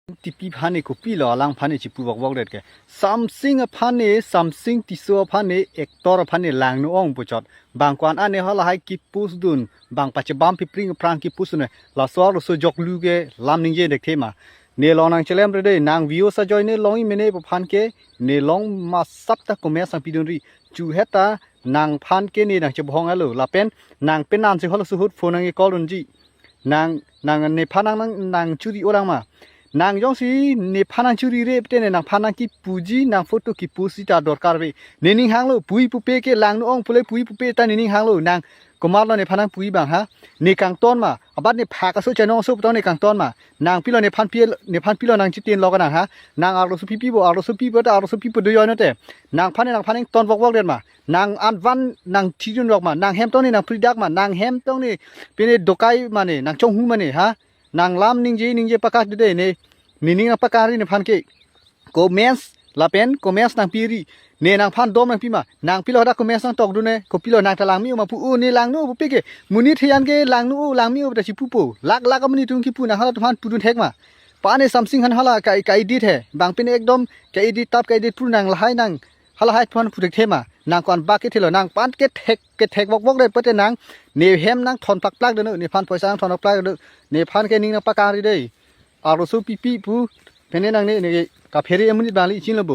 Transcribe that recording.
ติปีพันนี่กูปีหล่อลังพันนี่จิปูบอกเด็ดแกsomething พันนี่ something ติสัวพันนี่เอกตอร์พันนี่ลังนูองปุจอดบางกวนอันนี้เขาละให้กิปุสดุนบางปัจจุบันพิปริงพรางกิปุสเนี่ยลาสวาลสจอกลูเกลามนิงเจเด็กเทมาเนลองนางเฉลิมเรย์นางวิวสจอยเนลองอีเมเน่พันเกเนลองมาซับตะกุมเมสังปิดนรีจูเฮตานางพันเกนี่นางจะบองอะไรลาเป็นนางเป็นนางสิเขาละสุดโฟนังเกกอลุนจีนางในพันนางจูดีโอรังมานางยองสีในพันจูรีเรปเตนนางพันกิปูจีนางโฟโต้กิปูสิตาดอร์การเวเนนิงฮังโลปุยปุเปเกลังนูองปุเลปุยปุเปตาเนนิงฮังโลนางกุมารโลในพันปุยบางฮะในกังต้นมาอบัดในพากระสุเจนองสุปต้นในกังต้นมานางพิโลในพันพิโลนางจิตเตียนลอกันนะฮะนางอารสุพิบอารสุพิบดอารสุพิบดยอยนั่นแต่นางพันต้นวอกเดินมานางอันวันนางที่จุนวอกมานางแฮมต้นนี่นางพริดักมานางแฮมต้นนี่เป็นดอกไก่มาเนี่ยนางจงหูมาเนี่ยฮะนางลามนิงเจประกาศเดเนี่ยนี่ประกาศนี่พันเกโกเมสลาเป็นโกเมสนางปีรีเนี่ยนางพันดอมนางพี่มานางพิโลดักโกเมสนางตอกดูเนี่ยก็พิโลนางตะลางมิวมาผู้เนี่ยลางนู้ผู้เปกมุนีเทียนเกลางนู้ลางมิวแต่ชิผู้ปูลักก็มุนีตุงคิผู้นะฮะละพันผู้ดุนเทกมาป้าเนี่ยซัมซิงหันฮะละไก่ดีแท้บางเป็นเอกดอมไก่ดีตับไก่ดีผู้นางละให้นางฮะละให้พันผู้เด็กเทมานางกวนบาเกเทลนางปานเกเทกวอกได้เปิดนางเนี่ยแฮมนางถอนปลักเด้อเนี่ยพันปอยซางถอนปลักเด้อเนี่ยพันแกนิงนางปากการีเด้ออารสุปีปูเพนนังเนี่ยกาเพรียมุนิบาลีชินลบ